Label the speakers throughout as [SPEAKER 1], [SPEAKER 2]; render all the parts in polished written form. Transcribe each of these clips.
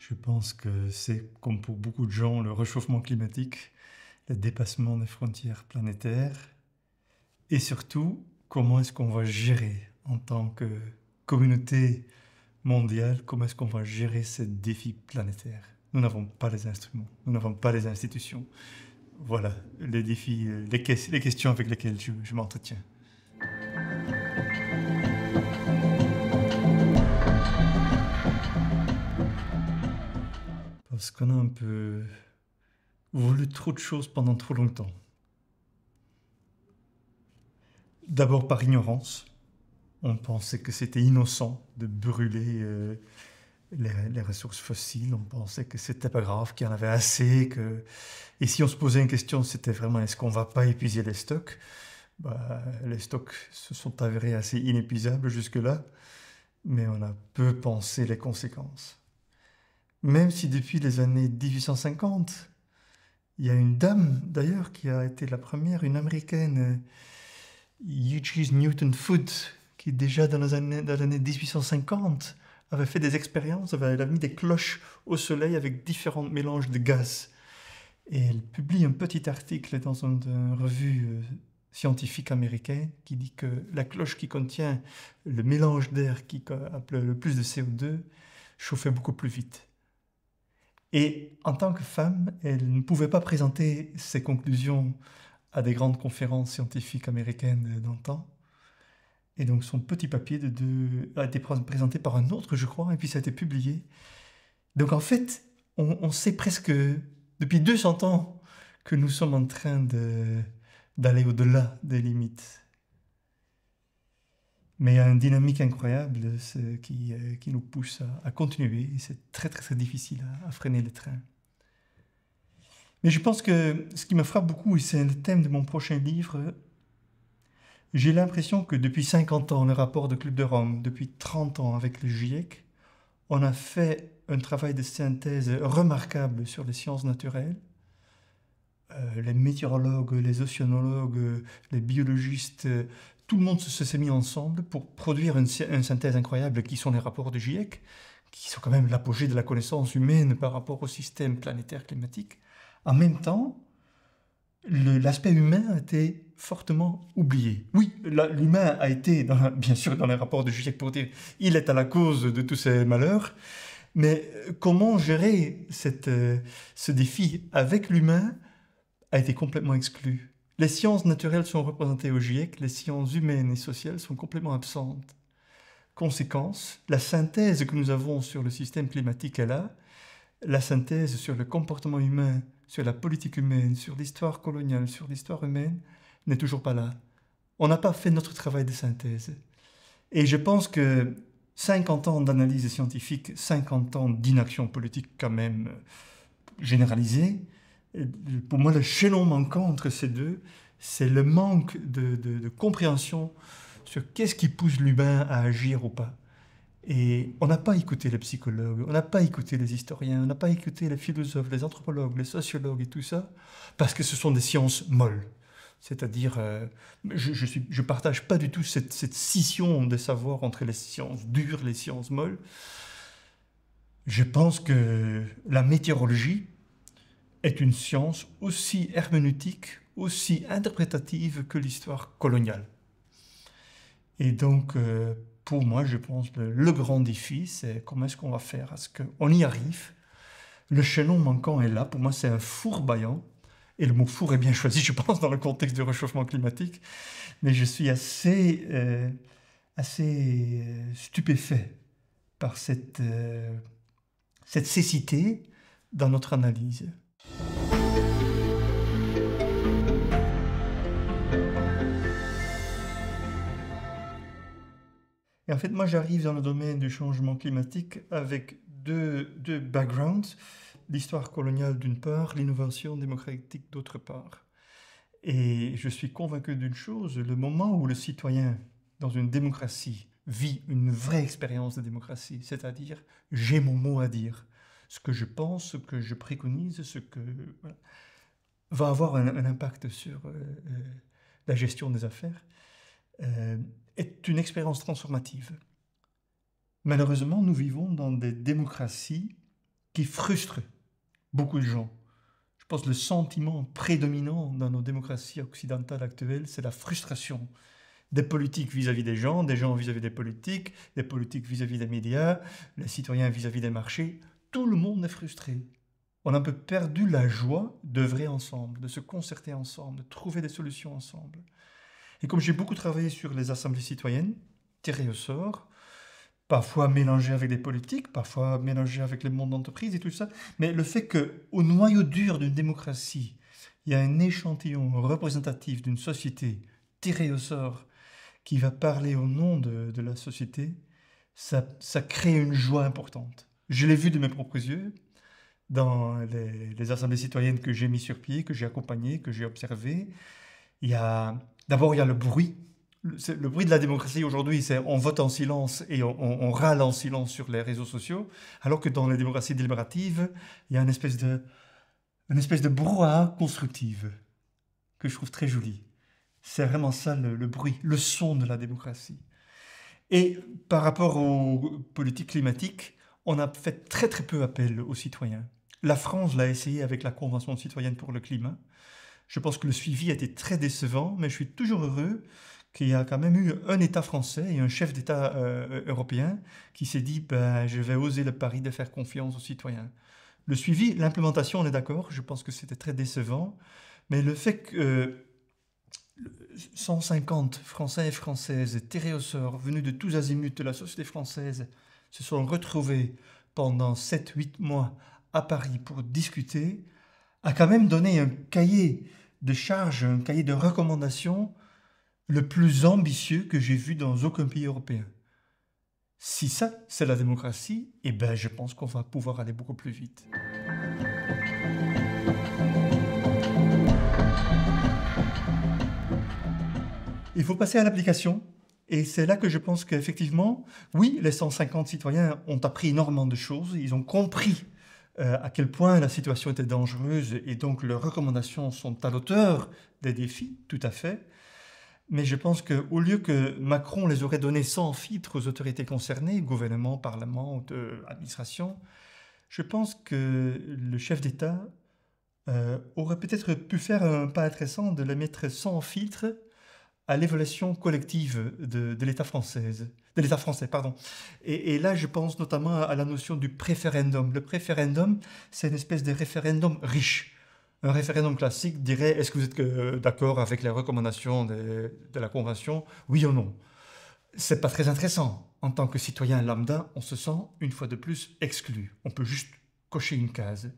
[SPEAKER 1] Je pense que c'est, comme pour beaucoup de gens, le réchauffement climatique, le dépassement des frontières planétaires, et surtout, comment est-ce qu'on va gérer en tant que communauté mondiale, comment est-ce qu'on va gérer ces défis planétaires. Nous n'avons pas les instruments, nous n'avons pas les institutions. Voilà les défis, les questions avec lesquelles je m'entretiens. Parce qu'on a un peu voulu trop de choses pendant trop longtemps. D'abord par ignorance. On pensait que c'était innocent de brûler les ressources fossiles. On pensait que c'était pas grave, qu'il y en avait assez. Et si on se posait une question, c'était vraiment est-ce qu'on va pas épuiser les stocks? Les stocks se sont avérés assez inépuisables jusque-là, mais on a peu pensé les conséquences. Même si depuis les années 1850, il y a une dame d'ailleurs qui a été la première, une américaine, Eugene Newton Foote, qui déjà dans les années 1850 avait fait des expériences, elle a mis des cloches au soleil avec différents mélanges de gaz. Et elle publie un petit article dans une revue scientifique américaine qui dit que la cloche qui contient le mélange d'air qui a le plus de CO2 chauffait beaucoup plus vite. Et en tant que femme, elle ne pouvait pas présenter ses conclusions à des grandes conférences scientifiques américaines d'antan. Et donc son petit papier a été présenté par un autre, je crois, et puis ça a été publié. Donc en fait, on sait presque depuis 200 ans que nous sommes en train d'aller au-delà des limites. Mais il y a une dynamique incroyable qui nous pousse à continuer. Et c'est très, très, très difficile à freiner le train. Mais je pense que ce qui me frappe beaucoup, et c'est le thème de mon prochain livre, j'ai l'impression que depuis 50 ans, le rapport de Club de Rome, depuis 30 ans avec le GIEC, on a fait un travail de synthèse remarquable sur les sciences naturelles. Les météorologues, les océanologues, les biologistes, tout le monde s'est mis ensemble pour produire une synthèse incroyable qui sont les rapports du GIEC, qui sont quand même l'apogée de la connaissance humaine par rapport au système planétaire climatique. En même temps, l'aspect humain a été fortement oublié. Oui, l'humain a été, bien sûr, dans les rapports de GIEC pour dire il est à la cause de tous ces malheurs, mais comment gérer ce défi avec l'humain a été complètement exclu. Les sciences naturelles sont représentées au GIEC, les sciences humaines et sociales sont complètement absentes. Conséquence, la synthèse que nous avons sur le système climatique est là, la synthèse sur le comportement humain, sur la politique humaine, sur l'histoire coloniale, sur l'histoire humaine, n'est toujours pas là. On n'a pas fait notre travail de synthèse. Et je pense que 50 ans d'analyse scientifique, 50 ans d'inaction politique quand même généralisée, pour moi, le chaînon manquant entre ces deux, c'est le manque de compréhension sur qu'est-ce qui pousse l'humain à agir ou pas. Et on n'a pas écouté les psychologues, on n'a pas écouté les historiens, on n'a pas écouté les philosophes, les anthropologues, les sociologues et tout ça, parce que ce sont des sciences molles. C'est-à-dire, je partage pas du tout cette scission des savoirs entre les sciences dures et les sciences molles. Je pense que la météorologie est une science aussi herméneutique, aussi interprétative que l'histoire coloniale. Et donc, pour moi, je pense que le grand défi, c'est comment est-ce qu'on va faire à ce qu'on y arrive. Le chaînon manquant est là. Pour moi, c'est un four bâillant. Et le mot four est bien choisi, je pense, dans le contexte du réchauffement climatique. Mais je suis assez stupéfait par cette cécité dans notre analyse. Et en fait, moi, j'arrive dans le domaine du changement climatique avec deux backgrounds, l'histoire coloniale d'une part, l'innovation démocratique d'autre part. Et je suis convaincu d'une chose, le moment où le citoyen, dans une démocratie, vit une vraie expérience de démocratie, c'est-à-dire j'ai mon mot à dire, ce que je pense, ce que je préconise, voilà, va avoir un impact sur la gestion des affaires, est une expérience transformative. Malheureusement, nous vivons dans des démocraties qui frustre beaucoup de gens. Je pense que le sentiment prédominant dans nos démocraties occidentales actuelles, c'est la frustration des politiques vis-à-vis des gens vis-à-vis des politiques vis-à-vis des médias, les citoyens vis-à-vis des marchés. Tout le monde est frustré. On a un peu perdu la joie d'œuvrer ensemble, de se concerter ensemble, de trouver des solutions ensemble. Et comme j'ai beaucoup travaillé sur les assemblées citoyennes, tirées au sort, parfois mélangées avec des politiques, parfois mélangées avec le monde d'entreprise et tout ça, mais le fait qu'au noyau dur d'une démocratie, il y a un échantillon représentatif d'une société tirée au sort qui va parler au nom de la société, ça crée une joie importante. Je l'ai vu de mes propres yeux dans les assemblées citoyennes que j'ai mis sur pied, que j'ai accompagnées, que j'ai observées. D'abord, il y a le bruit. Le bruit de la démocratie aujourd'hui, c'est on vote en silence et on râle en silence sur les réseaux sociaux, alors que dans les démocraties délibératives, il y a une espèce de brouhaha constructive que je trouve très joli. C'est vraiment ça le bruit, le son de la démocratie. Et par rapport aux politiques climatiques, on a fait très très peu appel aux citoyens. La France l'a essayé avec la Convention citoyenne pour le climat. Je pense que le suivi a été très décevant, mais je suis toujours heureux qu'il y a quand même eu un État français et un chef d'État européen qui s'est dit je vais oser le pari de faire confiance aux citoyens. Le suivi, l'implémentation, on est d'accord, je pense que c'était très décevant, mais le fait que 150 Français et Françaises tirés au sort, venus de tous azimuts de la société française, se sont retrouvés pendant 7-8 mois à Paris pour discuter, a quand même donné un cahier de charges, un cahier de recommandations le plus ambitieux que j'ai vu dans aucun pays européen. Si ça, c'est la démocratie, je pense qu'on va pouvoir aller beaucoup plus vite. Il faut passer à l'application. Et c'est là que je pense qu'effectivement, oui, les 150 citoyens ont appris énormément de choses. Ils ont compris à quel point la situation était dangereuse et donc leurs recommandations sont à l'auteur des défis, tout à fait. Mais je pense qu'au lieu que Macron les aurait donnés sans filtre aux autorités concernées, gouvernement, parlement, administration, je pense que le chef d'État aurait peut-être pu faire un pas intéressant de les mettre sans filtre à l'évaluation collective de l'État français. Et là, je pense notamment à la notion du préférendum. Le préférendum, c'est une espèce de référendum riche. Un référendum classique dirait « Est-ce que vous êtes d'accord avec les recommandations de la Convention? Oui ou non ?» C'est pas très intéressant. En tant que citoyen lambda, on se sent, une fois de plus, exclu. On peut juste cocher une case.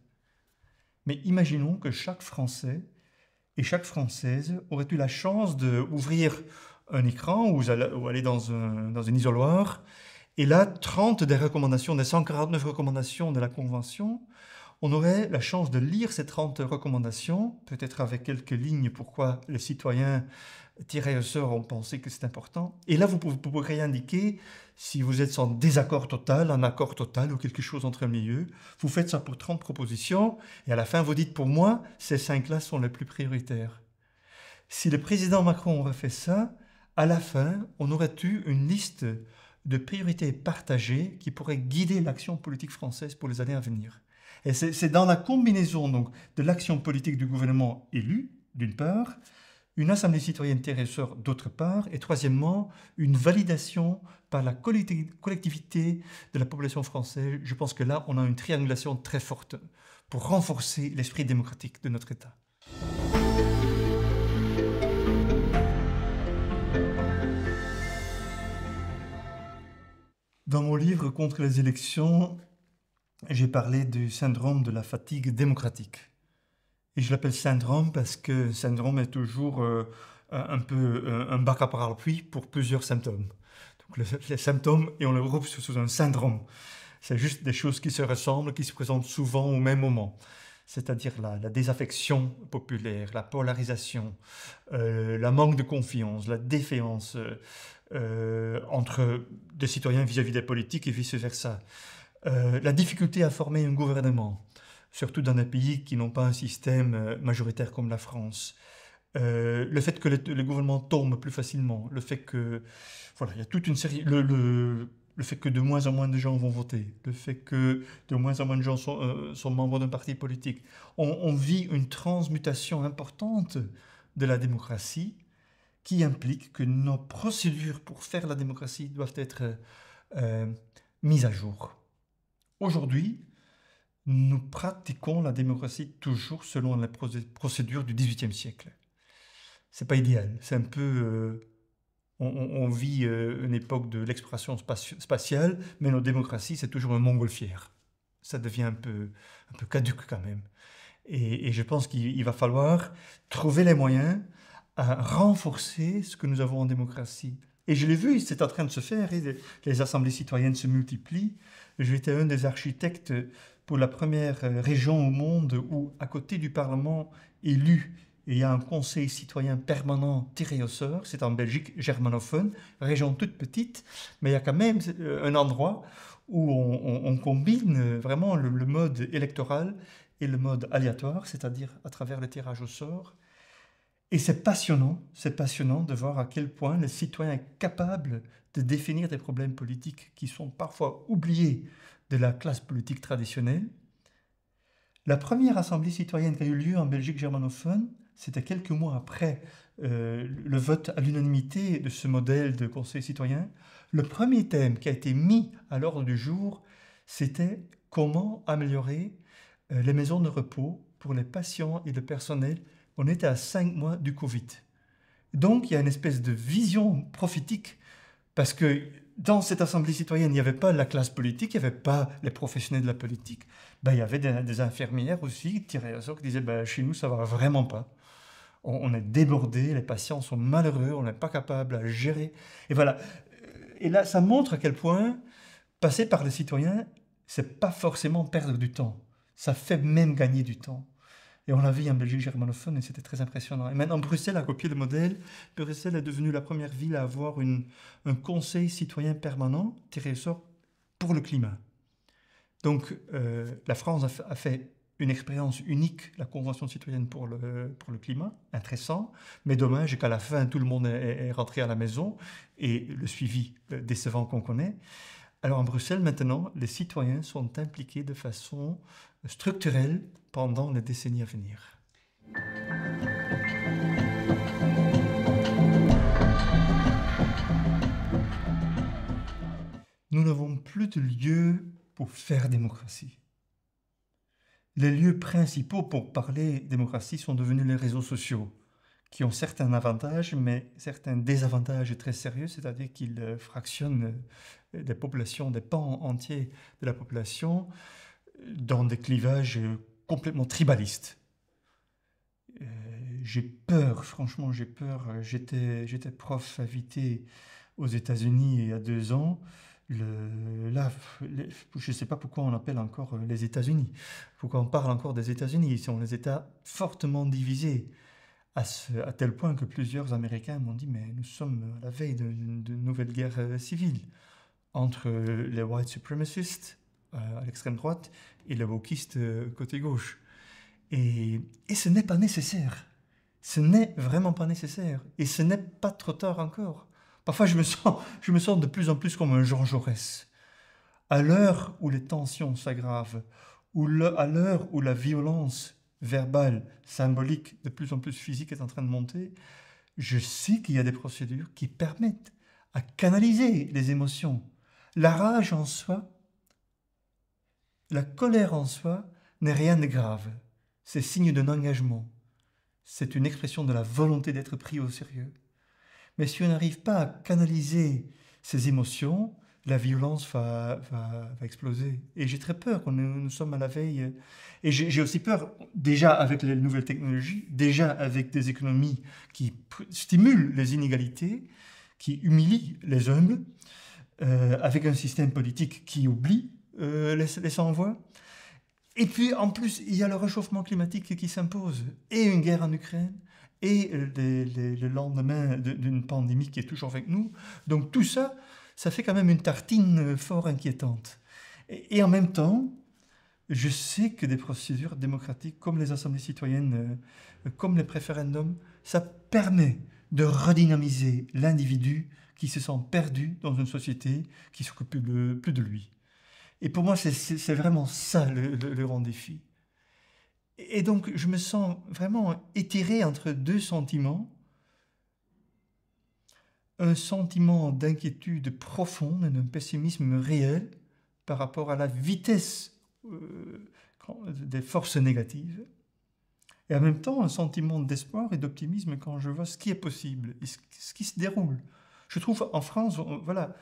[SPEAKER 1] Mais imaginons que chaque Français et chaque Française aurait eu la chance d'ouvrir un écran ou aller dans un isoloir, et là, 30 des recommandations, des 149 recommandations de la Convention, on aurait la chance de lire ces 30 recommandations, peut-être avec quelques lignes pourquoi les citoyens tirés au sort ont pensé que c'est important. Et là, vous pourriez indiquer si vous êtes en désaccord total, en accord total ou quelque chose entre le milieu. Vous faites ça pour 30 propositions et à la fin, vous dites pour moi, ces 5-là sont les plus prioritaires. Si le président Macron aurait fait ça, à la fin, on aurait eu une liste de priorités partagées qui pourrait guider l'action politique française pour les années à venir. Et c'est dans la combinaison donc, de l'action politique du gouvernement élu, d'une part, une assemblée citoyenne tirée au sort d'autre part, et troisièmement, une validation par la collectivité de la population française. Je pense que là, on a une triangulation très forte pour renforcer l'esprit démocratique de notre État. Dans mon livre Contre les élections, j'ai parlé du syndrome de la fatigue démocratique. Et je l'appelle syndrome parce que syndrome est toujours un peu un bac à parapluie pour plusieurs symptômes. Donc les symptômes, et on les regroupe sous un syndrome. C'est juste des choses qui se ressemblent, qui se présentent souvent au même moment. C'est-à-dire la désaffection populaire, la polarisation, la manque de confiance, la défiance entre des citoyens vis-à-vis des politiques et vice-versa. La difficulté à former un gouvernement, surtout dans des pays qui n'ont pas un système majoritaire comme la France. Le fait que le gouvernement tombe plus facilement, le fait que... Voilà, il y a toute une série... Le le fait que de moins en moins de gens vont voter, le fait que de moins en moins de gens sont membres d'un parti politique. On vit une transmutation importante de la démocratie qui implique que nos procédures pour faire la démocratie doivent être mises à jour. Aujourd'hui, nous pratiquons la démocratie toujours selon les procédures du XVIIIe siècle. C'est pas idéal, c'est un peu... on vit une époque de l'exploration spatiale, mais nos démocraties, c'est toujours une montgolfière. Ça devient un peu caduque quand même. Et je pense qu'il va falloir trouver les moyens à renforcer ce que nous avons en démocratie. Et je l'ai vu, c'est en train de se faire, et les assemblées citoyennes se multiplient. J'étais un des architectes pour la première région au monde où, à côté du Parlement élu, il y a un conseil citoyen permanent tiré au sort. C'est en Belgique germanophone, région toute petite, mais il y a quand même un endroit où on combine vraiment le mode électoral et le mode aléatoire, c'est-à-dire à travers le tirage au sort. Et c'est passionnant de voir à quel point le citoyen est capable de définir des problèmes politiques qui sont parfois oubliés de la classe politique traditionnelle. La première assemblée citoyenne qui a eu lieu en Belgique germanophone, c'était quelques mois après le vote à l'unanimité de ce modèle de conseil citoyen. Le premier thème qui a été mis à l'ordre du jour, c'était comment améliorer les maisons de repos pour les patients et le personnel. On était à 5 mois du Covid. Donc il y a une espèce de vision prophétique, parce que dans cette assemblée citoyenne, il n'y avait pas la classe politique, il n'y avait pas les professionnels de la politique. Il y avait des infirmières aussi tirées au sort qui disaient chez nous, ça ne va vraiment pas. On est débordé, les patients sont malheureux, on n'est pas capable à gérer. Et voilà. Et là, ça montre à quel point passer par les citoyens, c'est pas forcément perdre du temps. Ça fait même gagner du temps. Et on l'a vu en Belgique germanophone et c'était très impressionnant. Et maintenant, Bruxelles a copié le modèle. Bruxelles est devenue la première ville à avoir un conseil citoyen permanent tiré au sort pour le climat. Donc, la France a fait une expérience unique, la Convention citoyenne pour le climat, intéressant, mais dommage qu'à la fin, tout le monde est rentré à la maison et le suivi décevant qu'on connaît. Alors en Bruxelles, maintenant, les citoyens sont impliqués de façon structurelle pendant les décennies à venir. Nous n'avons plus de lieu pour faire démocratie. Les lieux principaux pour parler démocratie sont devenus les réseaux sociaux, qui ont certains avantages, mais certains désavantages très sérieux, c'est-à-dire qu'ils fractionnent des populations, des pans entiers de la population, dans des clivages complètement tribalistes. J'ai peur, franchement j'ai peur. J'étais prof invité aux États-Unis il y a 2 ans. Je ne sais pas pourquoi on appelle encore les États-Unis. Pourquoi on parle encore des États-Unis? Ils sont les États fortement divisés, à tel point que plusieurs Américains m'ont dit « mais nous sommes à la veille d'une nouvelle guerre civile entre les white supremacists à l'extrême droite et les wokistes côté gauche. » Et ce n'est pas nécessaire. Ce n'est vraiment pas nécessaire. Et ce n'est pas trop tard encore. Parfois, je me sens de plus en plus comme un Jean Jaurès. À l'heure où les tensions s'aggravent, à l'heure où la violence verbale, symbolique, de plus en plus physique est en train de monter, je sais qu'il y a des procédures qui permettent à canaliser les émotions. La rage en soi, la colère en soi n'est rien de grave. C'est signe d'un engagement. C'est une expression de la volonté d'être pris au sérieux. Mais si on n'arrive pas à canaliser ces émotions, la violence va exploser. Et j'ai très peur, nous sommes à la veille. Et j'ai aussi peur, déjà avec les nouvelles technologies, déjà avec des économies qui stimulent les inégalités, qui humilient les humbles, avec un système politique qui oublie les sans-voix. Et puis, en plus, il y a le réchauffement climatique qui s'impose, et une guerre en Ukraine, et le lendemain d'une pandémie qui est toujours avec nous. Donc tout ça, ça fait quand même une tartine fort inquiétante. Et en même temps, je sais que des procédures démocratiques comme les assemblées citoyennes, comme les préférendums, ça permet de redynamiser l'individu qui se sent perdu dans une société qui ne s'occupe plus de lui. Et pour moi, c'est vraiment ça le grand défi. Et donc, je me sens vraiment étiré entre deux sentiments. Un sentiment d'inquiétude profonde et d'un pessimisme réel par rapport à la vitesse des forces négatives. Et en même temps, un sentiment d'espoir et d'optimisme quand je vois ce qui est possible et ce qui se déroule. Je trouve en France, voilà,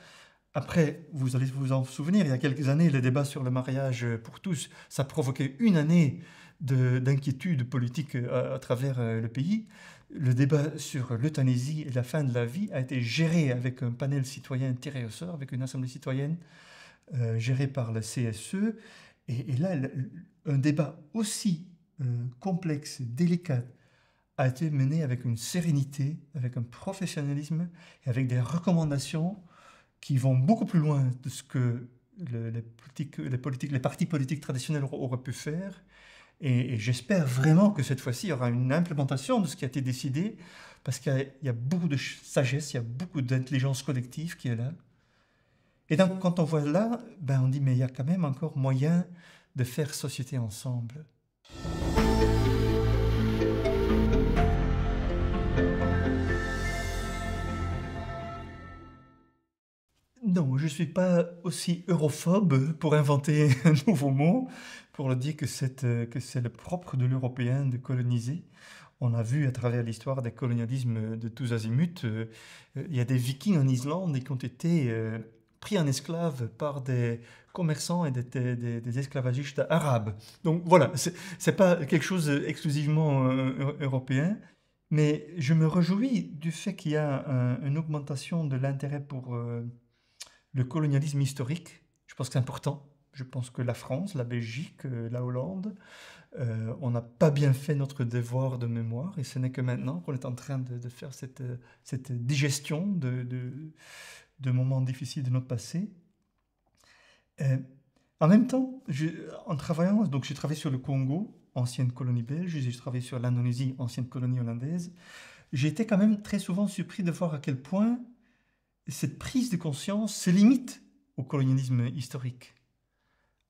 [SPEAKER 1] après, vous allez vous en souvenir, il y a quelques années, le débat sur le mariage pour tous, ça provoquait une année d'inquiétude politique à travers le pays. Le débat sur l'euthanasie et la fin de la vie a été géré avec un panel citoyen tiré au sort, avec une assemblée citoyenne gérée par le CSE. Et là, un débat aussi complexe, délicat, a été mené avec une sérénité, avec un professionnalisme et avec des recommandations qui vont beaucoup plus loin de ce que les partis politiques traditionnels auraient pu faire. Et j'espère vraiment que cette fois-ci, il y aura une implémentation de ce qui a été décidé, parce qu'il y a beaucoup de sagesse, il y a beaucoup d'intelligence collective qui est là. Et donc, quand on voit là, ben on dit, mais il y a quand même encore moyen de faire société ensemble. Non, je ne suis pas aussi europhobe pour inventer un nouveau mot, pour le dire que c'est le propre de l'Européen de coloniser. On a vu à travers l'histoire des colonialismes de tous azimuts, il y a des Vikings en Islande qui ont été pris en esclaves par des commerçants et des esclavagistes arabes. Donc voilà, c'est pas quelque chose exclusivement européen, mais je me réjouis du fait qu'il y a une augmentation de l'intérêt pour le colonialisme historique. Je pense que c'est important. Je pense que la France, la Belgique, la Hollande, on n'a pas bien fait notre devoir de mémoire, et ce n'est que maintenant qu'on est en train de faire cette digestion de moments difficiles de notre passé. En même temps, en travaillant, donc j'ai travaillé sur le Congo, ancienne colonie belge, j'ai travaillé sur l'Indonésie, ancienne colonie hollandaise. J'ai été quand même très souvent surpris de voir à quel point cette prise de conscience se limite au colonialisme historique,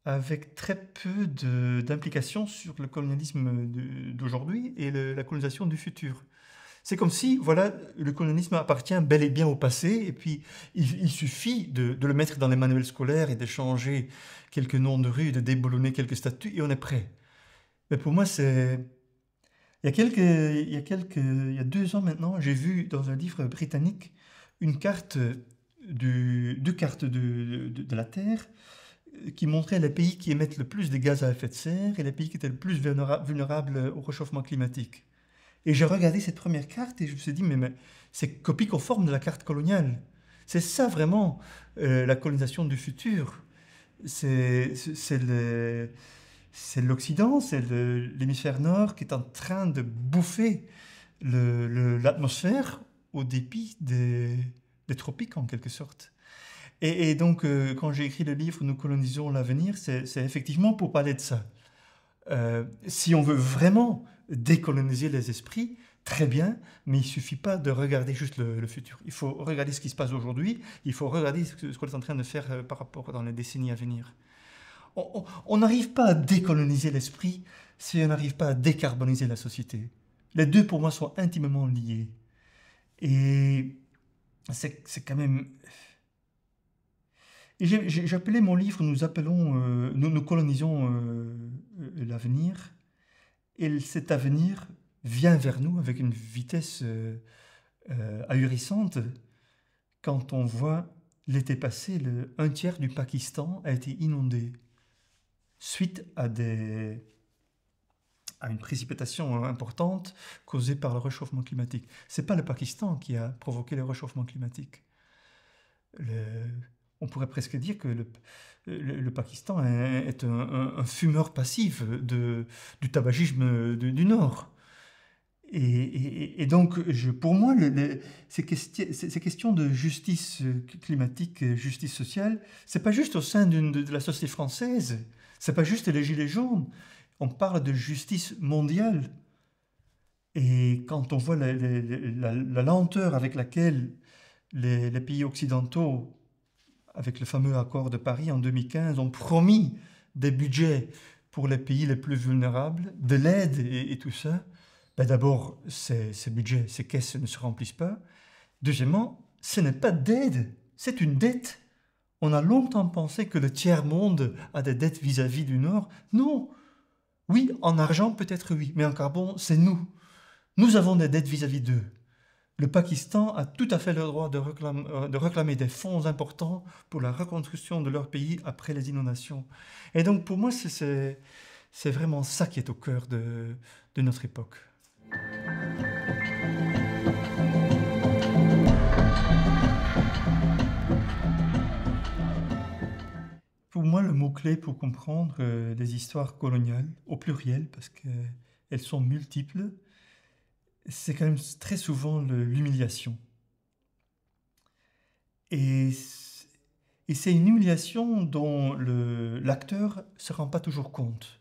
[SPEAKER 1] avec très peu d'implications sur le colonialisme d'aujourd'hui et la colonisation du futur. C'est comme si, voilà, le colonialisme appartient bel et bien au passé, et puis il suffit de le mettre dans les manuels scolaires et de changer quelques noms de rues, de déboulonner quelques statues, et on est prêt. Mais pour moi, c'est... Il y a 2 ans maintenant, j'ai vu dans un livre britannique une carte deux cartes de la Terre qui montraient les pays qui émettent le plus de gaz à effet de serre et les pays qui étaient le plus vulnérables au réchauffement climatique. Et j'ai regardé cette première carte et je me suis dit, mais c'est copie conforme de la carte coloniale. C'est ça vraiment la colonisation du futur. C'est l'Occident, c'est l'hémisphère nord qui est en train de bouffer l'atmosphère au dépit des tropiques en quelque sorte. Et donc, quand j'ai écrit le livre Nous colonisons l'avenir, c'est effectivement pour parler de ça. Si on veut vraiment décoloniser les esprits, très bien, mais il ne suffit pas de regarder juste le futur. Il faut regarder ce qui se passe aujourd'hui, il faut regarder ce qu'on est en train de faire par rapport dans les décennies à venir. On n'arrive pas à décoloniser l'esprit si on n'arrive pas à décarboniser la société. Les deux, pour moi, sont intimement liés. Et c'est quand même... Et j'ai appelé mon livre Nous colonisons l'avenir. Et cet avenir vient vers nous avec une vitesse ahurissante quand on voit l'été passé, un tiers du Pakistan a été inondé suite à une précipitation importante causée par le réchauffement climatique. Ce n'est pas le Pakistan qui a provoqué le réchauffement climatique. On pourrait presque dire que le Pakistan est un fumeur passif du tabagisme du Nord. Et donc, pour moi, ces questions de justice climatique, justice sociale, c'est pas juste au sein de la société française, c'est pas juste les gilets jaunes. On parle de justice mondiale. Et quand on voit la lenteur avec laquelle Les pays occidentaux, avec le fameux accord de Paris en 2015, ont promis des budgets pour les pays les plus vulnérables, de l'aide et tout ça. Ben d'abord, ces budgets, ces caisses ne se remplissent pas. Deuxièmement, ce n'est pas d'aide, c'est une dette. On a longtemps pensé que le tiers-monde a des dettes vis-à-vis du Nord. Non. Oui, en argent peut-être oui, mais en carbone, c'est nous. Nous avons des dettes vis-à-vis d'eux. Le Pakistan a tout à fait le droit de réclamer des fonds importants pour la reconstruction de leur pays après les inondations. Et donc pour moi, c'est vraiment ça qui est au cœur de notre époque. Pour moi, le mot-clé pour comprendre les histoires coloniales, au pluriel, parce qu'elles sont multiples, c'est quand même très souvent l'humiliation. Et c'est une humiliation dont l'acteur ne se rend pas toujours compte.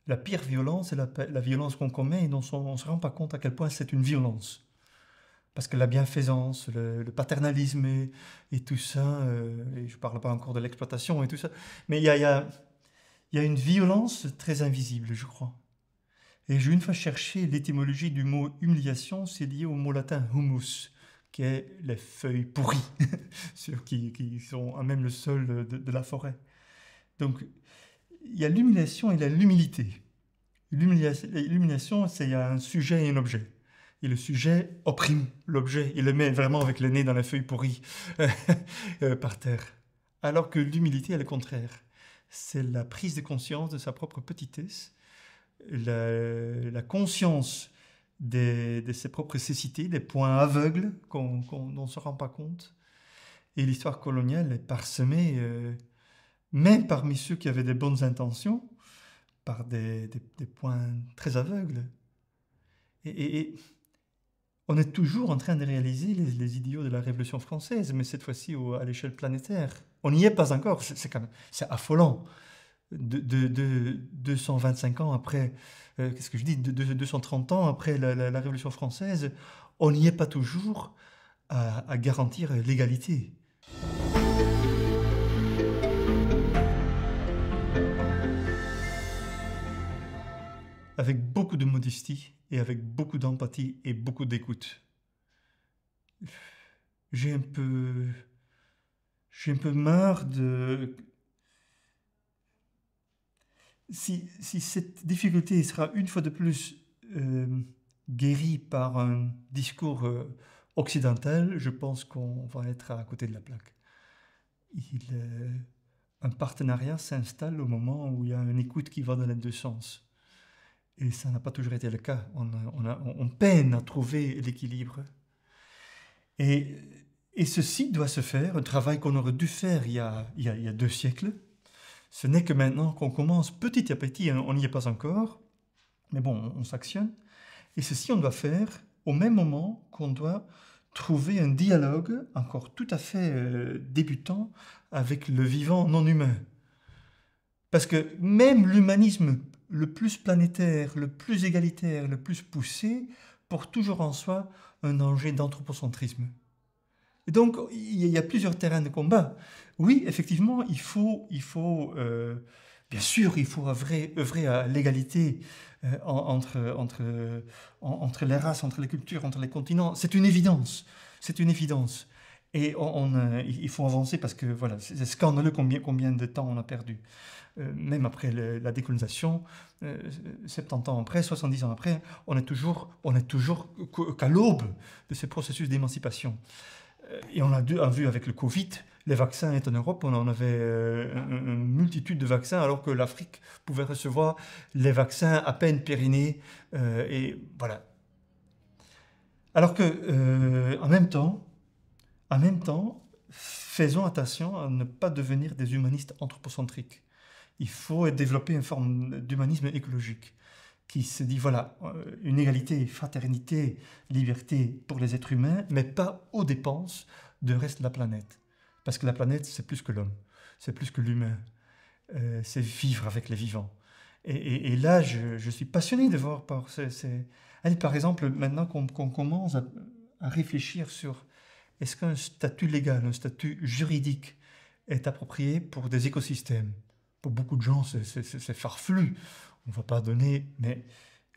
[SPEAKER 1] La pire violence, c'est la violence qu'on commet et dont on ne se rend pas compte à quel point c'est une violence. Parce que la bienfaisance, le paternalisme et tout ça, et je ne parle pas encore de l'exploitation et tout ça, mais il y a une violence très invisible, je crois. Et j'ai une fois cherché l'étymologie du mot humiliation, c'est lié au mot latin humus, qui est les feuilles pourries, qui sont à même le sol de la forêt. Donc, il y a l'humiliation et l'humilité. L'humiliation, c'est il y a un sujet et un objet. Et le sujet opprime l'objet, il le met vraiment avec le nez dans la feuille pourrie par terre. Alors que l'humilité est le contraire. C'est la prise de conscience de sa propre petitesse, la conscience de ses propres cécités, des points aveugles dont on ne se rend pas compte. Et l'histoire coloniale est parsemée, même parmi ceux qui avaient des bonnes intentions, par des points très aveugles. Et on est toujours en train de réaliser les idéaux de la Révolution française, mais cette fois-ci à l'échelle planétaire. On n'y est pas encore, c'est affolant. 225 ans après, qu'est-ce que je dis, 230 ans après la Révolution française, on n'y est pas toujours à garantir l'égalité. Avec beaucoup de modestie et avec beaucoup d'empathie et beaucoup d'écoute. J'ai un peu marre de... Si cette difficulté sera une fois de plus guérie par un discours occidental, je pense qu'on va être à côté de la plaque. Un partenariat s'installe au moment où il y a une écoute qui va dans les deux sens. Et ça n'a pas toujours été le cas. On peine à trouver l'équilibre. Et ceci doit se faire, un travail qu'on aurait dû faire il y a 2 siècles. Ce n'est que maintenant qu'on commence petit à petit, on n'y est pas encore, mais bon, on s'actionne. Et ceci, on doit faire au même moment qu'on doit trouver un dialogue encore tout à fait débutant avec le vivant non humain. Parce que même l'humanisme le plus planétaire, le plus égalitaire, le plus poussé, porte toujours en soi un danger d'anthropocentrisme. Et donc, il y a plusieurs terrains de combat. Oui, effectivement, bien sûr, il faut œuvrer à l'égalité entre les races, entre les cultures, entre les continents. C'est une évidence. C'est une évidence. Et il faut avancer parce que voilà, c'est scandaleux combien de temps on a perdu. Même après la décolonisation, 70 ans après, 70 ans après, on est toujours qu'à l'aube de ces processus d'émancipation. Et on a vu avec le Covid, les vaccins étaient en Europe, on en avait une multitude de vaccins, alors que l'Afrique pouvait recevoir les vaccins à peine périnés. Et voilà. Alors que, en même temps, faisons attention à ne pas devenir des humanistes anthropocentriques. Il faut développer une forme d'humanisme écologique qui se dit, voilà, une égalité, fraternité, liberté pour les êtres humains, mais pas aux dépenses du reste de la planète. Parce que la planète, c'est plus que l'homme, c'est plus que l'humain, c'est vivre avec les vivants. Et là, je suis passionné de voir par exemple, maintenant qu'on commence à réfléchir sur est-ce qu'un statut légal, un statut juridique est approprié pour des écosystèmes? Pour beaucoup de gens, c'est farfelu. On ne va pas donner... Mais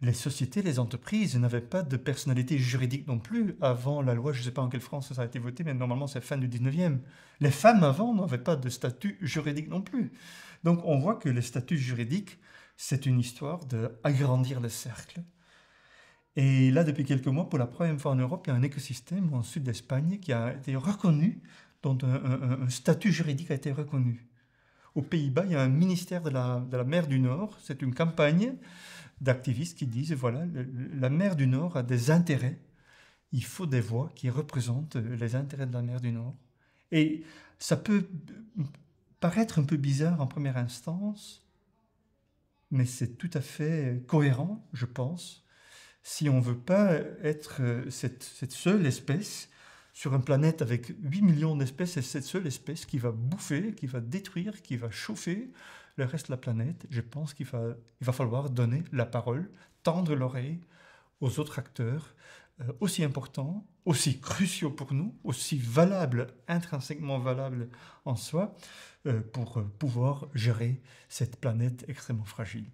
[SPEAKER 1] les sociétés, les entreprises n'avaient pas de personnalité juridique non plus avant la loi. Je ne sais pas en quelle France ça a été voté, mais normalement c'est fin du 19e. Les femmes avant n'avaient pas de statut juridique non plus. Donc on voit que les statuts juridiques, c'est une histoire d'agrandir le cercle. Et là, depuis quelques mois, pour la première fois en Europe, il y a un écosystème en sud d'Espagne qui a été reconnu, dont un statut juridique a été reconnu. Aux Pays-Bas, il y a un ministère de la mer du Nord. C'est une campagne d'activistes qui disent, voilà, la mer du Nord a des intérêts. Il faut des voix qui représentent les intérêts de la mer du Nord. Et ça peut paraître un peu bizarre en première instance, mais c'est tout à fait cohérent, je pense, si on ne veut pas être cette seule espèce sur une planète avec 8 millions d'espèces, c'est cette seule espèce qui va bouffer, qui va détruire, qui va chauffer le reste de la planète. Je pense qu'il va falloir donner la parole, tendre l'oreille aux autres acteurs aussi importants, aussi cruciaux pour nous, aussi valables, intrinsèquement valables en soi, pour pouvoir gérer cette planète extrêmement fragile.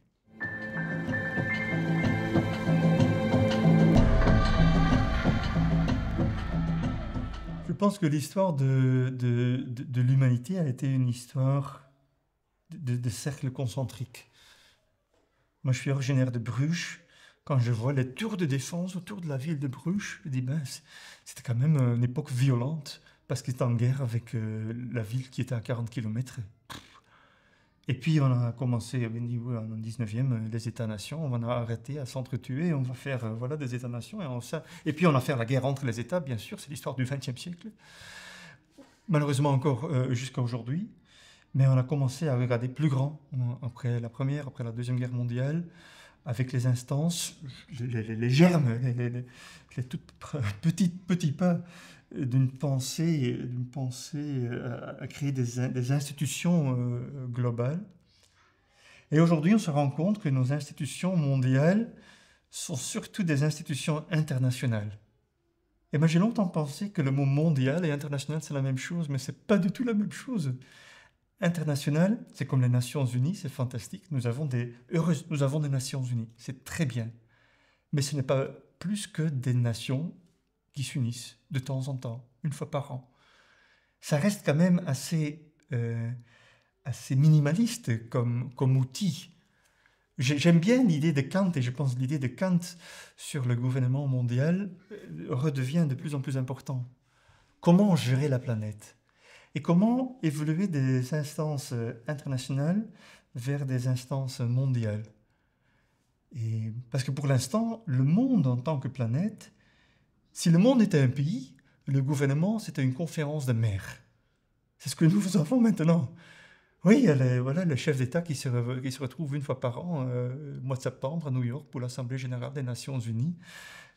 [SPEAKER 1] Je pense que l'histoire de l'humanité a été une histoire de cercles concentriques. Moi, je suis originaire de Bruges. Quand je vois les tours de défense autour de la ville de Bruges, je dis, ben, c'était quand même une époque violente, parce qu'ils étaient en guerre avec la ville qui était à 40 km. Et puis, on a commencé, au 19e, les États-nations, on a arrêté à s'entretuer, on va faire voilà, des États-nations. Et puis, on a fait la guerre entre les États, bien sûr, c'est l'histoire du XXe siècle. Malheureusement encore jusqu'à aujourd'hui. Mais on a commencé à regarder plus grand, après la Première, après la Deuxième Guerre mondiale, avec les instances, les germes, les tout petits pas d'une pensée à créer des institutions globales. Et aujourd'hui, on se rend compte que nos institutions mondiales sont surtout des institutions internationales. Et moi, j'ai longtemps pensé que le mot mondial et international, c'est la même chose, mais ce n'est pas du tout la même chose. International, c'est comme les Nations Unies, c'est fantastique. Nous avons des Nations Unies, c'est très bien. Mais ce n'est pas plus que des nations qui s'unissent de temps en temps, une fois par an. Ça reste quand même assez minimaliste comme outil. J'aime bien l'idée de Kant, et je pense que l'idée de Kant sur le gouvernement mondial redevient de plus en plus important. Comment gérer la planète ? Et comment évoluer des instances internationales vers des instances mondiales? Et parce que pour l'instant, le monde en tant que planète, si le monde était un pays, le gouvernement, c'était une conférence de maires. C'est ce que nous avons maintenant. Oui, il y a le chef d'État qui se retrouve une fois par an, au mois de septembre, à New York, pour l'Assemblée générale des Nations Unies.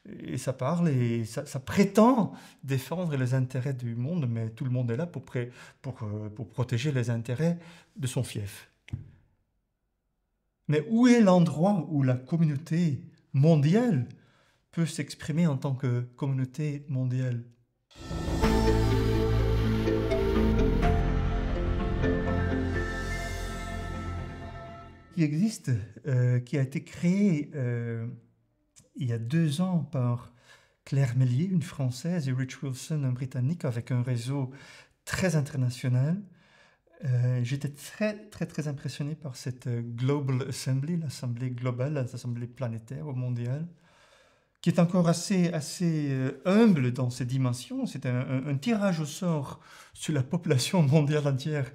[SPEAKER 1] Et ça parle et ça prétend défendre les intérêts du monde, mais tout le monde est là pour protéger les intérêts de son fief. Mais où est l'endroit où la communauté mondiale peut s'exprimer en tant que communauté mondiale ? Qui existe, qui a été créé il y a 2 ans par Claire Mellier, une Française, et Rich Wilson, un Britannique, avec un réseau très international. J'étais très impressionné par cette Global Assembly, l'Assemblée globale, l'Assemblée planétaire ou mondiale, qui est encore assez humble dans ses dimensions. C'est un tirage au sort sur la population mondiale entière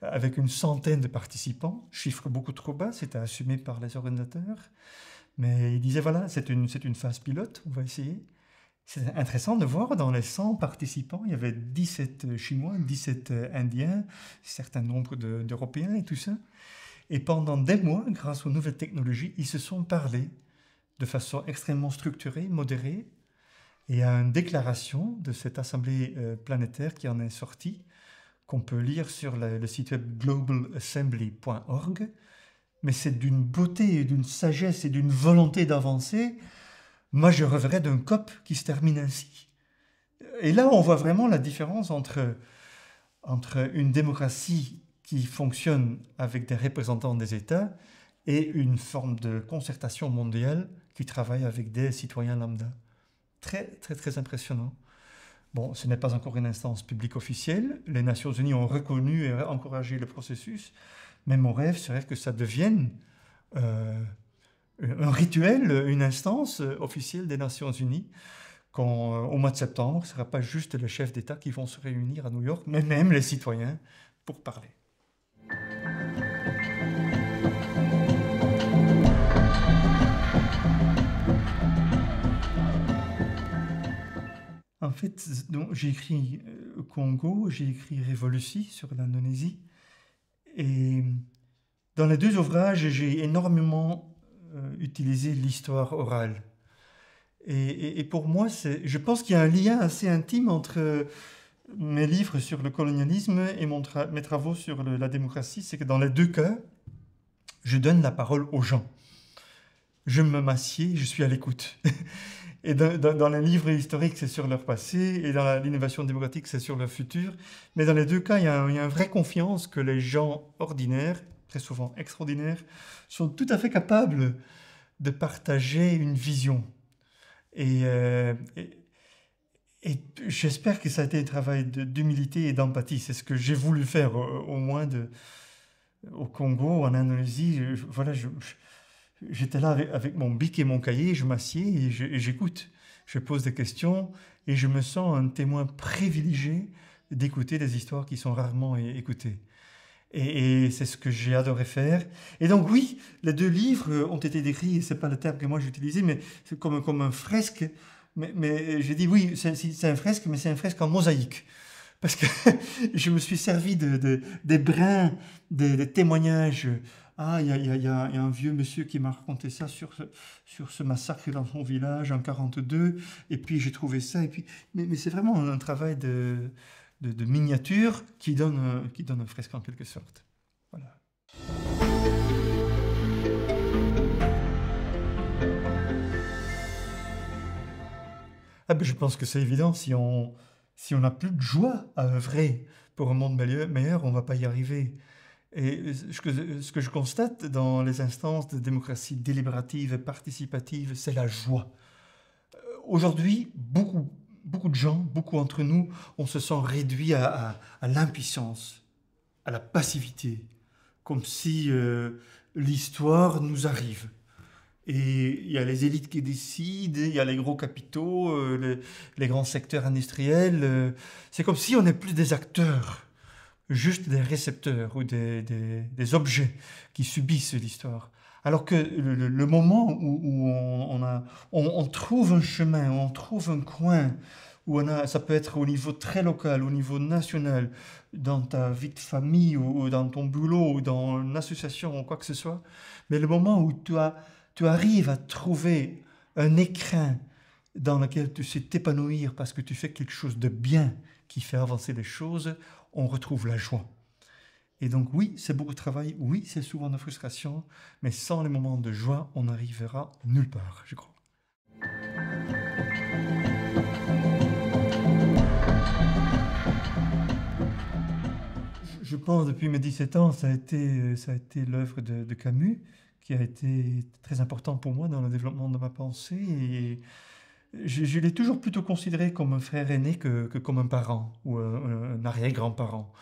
[SPEAKER 1] avec une centaine de participants, chiffre beaucoup trop bas, c'était assumé par les organisateurs. Mais il disait, voilà, c'est une phase pilote, on va essayer. C'est intéressant de voir, dans les 100 participants, il y avait 17 Chinois, 17 Indiens, un certain nombre d'Européens et tout ça. Et pendant des mois, grâce aux nouvelles technologies, ils se sont parlé de façon extrêmement structurée, modérée. Et il y a une déclaration de cette assemblée planétaire qui en est sortie, qu'on peut lire sur le site web globalassembly.org. Mais c'est d'une beauté et d'une sagesse et d'une volonté d'avancer. Moi, je rêverais d'un COP qui se termine ainsi. Et là, on voit vraiment la différence entre une démocratie qui fonctionne avec des représentants des États et une forme de concertation mondiale qui travaille avec des citoyens lambda. Très, très, très impressionnant. Bon, ce n'est pas encore une instance publique officielle. Les Nations Unies ont reconnu et encouragé le processus. Mais mon rêve serait que ça devienne euh, un rituel, une instance officielle des Nations Unies, quand au mois de septembre, ce ne sera pas juste les chefs d'État qui vont se réunir à New York, mais même les citoyens pour parler. En fait, j'ai écrit Congo, j'ai écrit Révolution sur l'Indonésie, et dans les deux ouvrages, j'ai énormément utilisé l'histoire orale. Et pour moi, je pense qu'il y a un lien assez intime entre mes livres sur le colonialisme et mes travaux sur la démocratie. C'est que dans les deux cas, je donne la parole aux gens. Je me m'assieds, je suis à l'écoute. Et dans les livres historiques, c'est sur leur passé, et dans l'innovation démocratique, c'est sur leur futur. Mais dans les deux cas, il y a une vraie confiance que les gens ordinaires, très souvent extraordinaires, sont tout à fait capables de partager une vision. Et, euh, et, et j'espère que ça a été un travail d'humilité et d'empathie. C'est ce que j'ai voulu faire, au moins au Congo, en Indonésie. Voilà, j'étais là avec mon bic et mon cahier, je m'assieds et j'écoute. Je pose des questions et je me sens un témoin privilégié d'écouter des histoires qui sont rarement écoutées. Et c'est ce que j'ai adoré faire. Et donc oui, les deux livres ont été décrits, c'est pas le terme que moi j'ai utilisé, mais c'est comme un fresque. Mais j'ai dit oui, c'est un fresque, mais c'est un fresque en mosaïque. Parce que je me suis servi des brins, des témoignages. Ah, il y a un vieux monsieur qui m'a raconté ça sur ce massacre dans son village en 42, et puis j'ai trouvé ça, et puis... Mais c'est vraiment un travail de miniature qui donne un fresque en quelque sorte. Voilà. Ah ben, je pense que c'est évident, si on n'a plus de joie à œuvrer pour un monde meilleur, on ne va pas y arriver. Et ce que je constate dans les instances de démocratie délibérative et participative, c'est la joie. Aujourd'hui, beaucoup de gens, beaucoup d'entre nous, on se sent réduits à l'impuissance, à la passivité, comme si l'histoire nous arrive. Et il y a les élites qui décident, il y a les gros capitaux, les grands secteurs industriels. C'est comme si on n'est plus des acteurs, juste des récepteurs ou des objets qui subissent l'histoire. Alors que le moment où on trouve un chemin, on trouve un coin, ça peut être au niveau très local, au niveau national, dans ta vie de famille ou dans ton boulot ou dans une association ou quoi que ce soit, mais le moment où tu arrives à trouver un écrin dans lequel tu sais t'épanouir parce que tu fais quelque chose de bien qui fait avancer les choses, on retrouve la joie. Et donc oui, c'est beaucoup de travail, oui, c'est souvent de frustration, mais sans les moments de joie, on n'arrivera nulle part, je crois. Je pense depuis mes 17 ans, ça a été l'œuvre de Camus, qui a été très important pour moi dans le développement de ma pensée. Et je l'ai toujours plutôt considéré comme un frère aîné que comme un parent ou un arrière-grand-parent.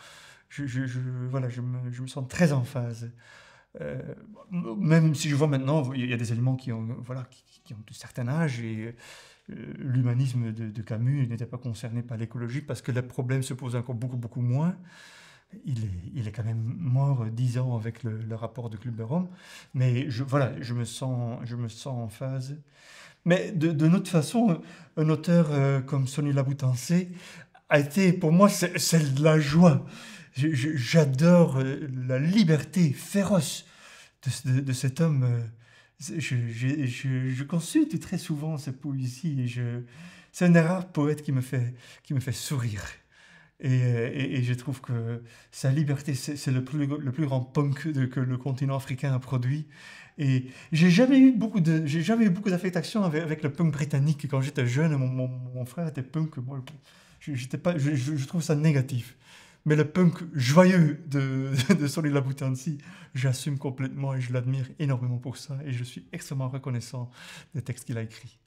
[SPEAKER 1] Voilà, je me sens très en phase. Euh, Même si je vois maintenant, il y a des éléments qui ont, voilà, qui ont un certain âge et l'humanisme de Camus n'était pas concerné par l'écologie parce que les problèmes se posent encore beaucoup moins. Il est quand même mort 10 ans avec le rapport de Club de Rome, mais voilà, je me sens en phase. Mais de notre façon, un auteur comme Sonny Laboutançé a été, pour moi, c'est de la joie. J'adore la liberté féroce de cet homme. Je consulte très souvent sa poésie et c'est un des rares poètes qui me fait sourire. Et je trouve que sa liberté, c'est le plus grand punk que le continent africain a produit. Et j'ai jamais eu beaucoup d'affectation avec le punk britannique. Quand j'étais jeune, mon frère était punk. Moi, j'étais pas, je trouve ça négatif. Mais le punk joyeux de Solid Labutansi, j'assume complètement et je l'admire énormément pour ça. Et je suis extrêmement reconnaissant des textes qu'il a écrits.